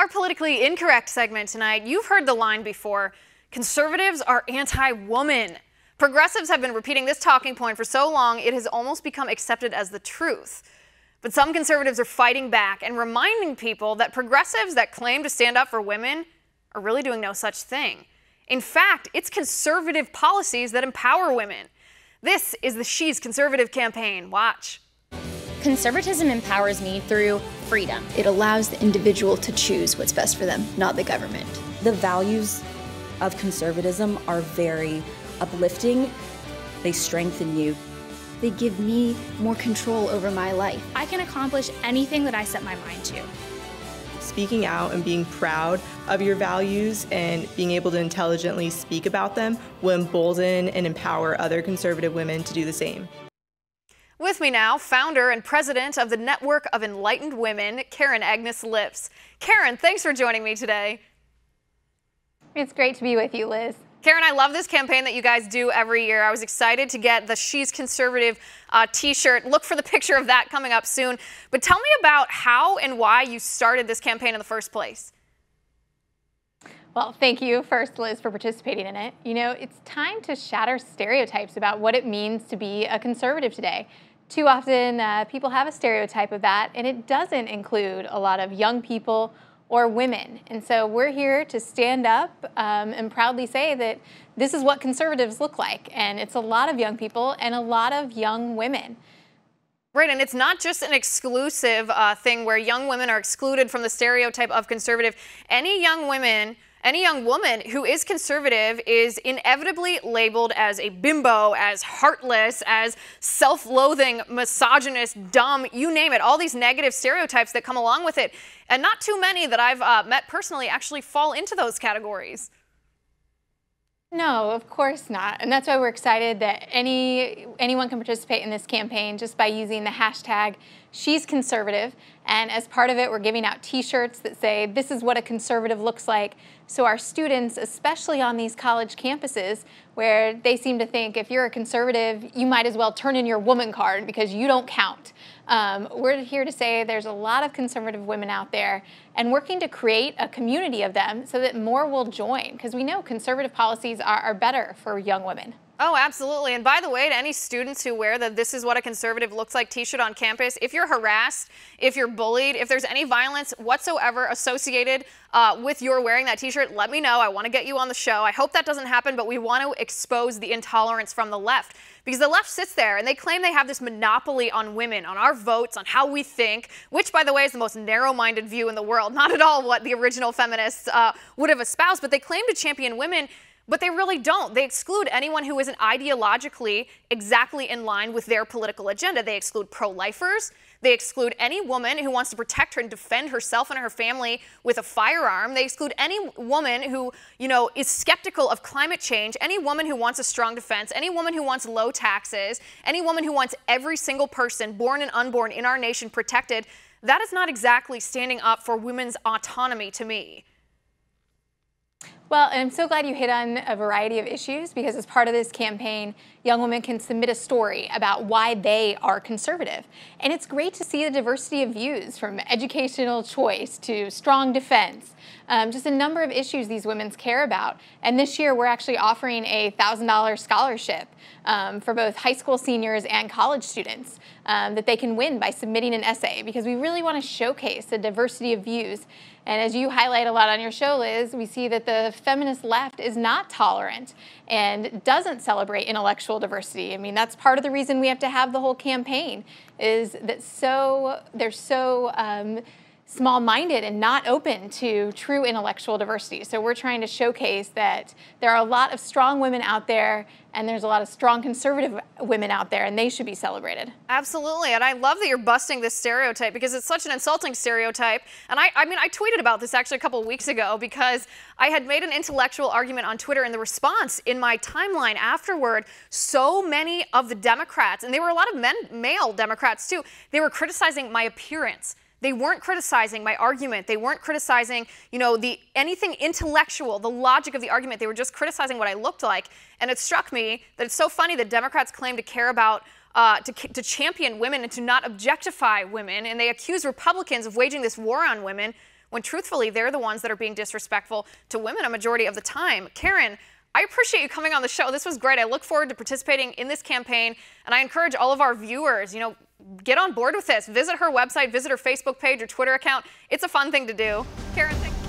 Our politically incorrect segment tonight, you've heard the line before, conservatives are anti-woman. Progressives have been repeating this talking point for so long it has almost become accepted as the truth. But some conservatives are fighting back and reminding people that progressives that claim to stand up for women are really doing no such thing. In fact, it's conservative policies that empower women. This is the ShesConservative Campaign. Watch. Conservatism empowers me through freedom. It allows the individual to choose what's best for them, not the government. The values of conservatism are very uplifting. They strengthen you. They give me more control over my life. I can accomplish anything that I set my mind to. Speaking out and being proud of your values and being able to intelligently speak about them will embolden and empower other conservative women to do the same. With me now, founder and president of the Network of Enlightened Women, Karen Agnes Lips. Karen, thanks for joining me today. It's great to be with you, Liz. Karen, I love this campaign that you guys do every year. I was excited to get the ShesConservative t-shirt. Look for the picture of that coming up soon. But tell me about how and why you started this campaign in the first place. Well, thank you first, Liz, for participating in it. You know, it's time to shatter stereotypes about what it means to be a conservative today. Too often, people have a stereotype of that, and it doesn't include a lot of young people or women. And so we're here to stand up and proudly say that this is what conservatives look like. And it's a lot of young people and a lot of young women. Right, and it's not just an exclusive thing where young women are excluded from the stereotype of conservative. Any young woman who is conservative is inevitably labeled as a bimbo, as heartless, as self-loathing, misogynist, dumb, you name it, all these negative stereotypes that come along with it. And not too many that I've met personally actually fall into those categories. No, of course not. And that's why we're excited that anyone can participate in this campaign just by using the hashtag ShesConservative. And as part of it, we're giving out t-shirts that say, this is what a conservative looks like. So our students, especially on these college campuses, where they seem to think if you're a conservative, you might as well turn in your woman card because you don't count. We're here to say there's a lot of conservative women out there and working to create a community of them so that more will join, because we know conservative policies are better for young women. Oh, absolutely. And by the way, to any students who wear the "This is what a conservative looks like" t-shirt on campus, if you're harassed, if you're bullied, if there's any violence whatsoever associated with your wearing that t-shirt, let me know. I want to get you on the show. I hope that doesn't happen, but we want to expose the intolerance from the left. Because the left sits there and they claim they have this monopoly on women, on our votes, on how we think, which, by the way, is the most narrow-minded view in the world. Not at all what the original feminists would have espoused, but they claim to champion women. But they really don't. They exclude anyone who isn't ideologically exactly in line with their political agenda. They exclude pro-lifers. They exclude any woman who wants to protect her and defend herself and her family with a firearm. They exclude any woman who, is skeptical of climate change, any woman who wants a strong defense, any woman who wants low taxes, any woman who wants every single person, born and unborn, in our nation protected. That is not exactly standing up for women's autonomy to me. Well, and I'm so glad you hit on a variety of issues, because as part of this campaign, young women can submit a story about why they are conservative. And it's great to see the diversity of views, from educational choice to strong defense, just a number of issues these women care about. And this year, we're actually offering a $1,000 scholarship for both high school seniors and college students that they can win by submitting an essay, because we really want to showcase the diversity of views. And as you highlight a lot on your show, Liz, we see that the feminist left is not tolerant and doesn't celebrate intellectual diversity. I mean, that's part of the reason we have to have the whole campaign, is that they're so small-minded and not open to true intellectual diversity. So we're trying to showcase that there are a lot of strong women out there, and there's a lot of strong conservative women out there, and they should be celebrated. Absolutely, and I love that you're busting this stereotype, because it's such an insulting stereotype. And I mean, I tweeted about this actually a couple of weeks ago, because I had made an intellectual argument on Twitter, and the response in my timeline afterward, so many of the Democrats, and they were a lot of male Democrats too, they were criticizing my appearance. They weren't criticizing my argument. They weren't criticizing, anything intellectual, the logic of the argument. They were just criticizing what I looked like. And it struck me that it's so funny that Democrats claim to care about, to champion women and to not objectify women. And they accuse Republicans of waging this war on women, when truthfully they're the ones that are being disrespectful to women a majority of the time. Karen, I appreciate you coming on the show. This was great. I look forward to participating in this campaign, and I encourage all of our viewers, get on board with this. Visit her website, visit her Facebook page or Twitter account. It's a fun thing to do. Karen, thank you.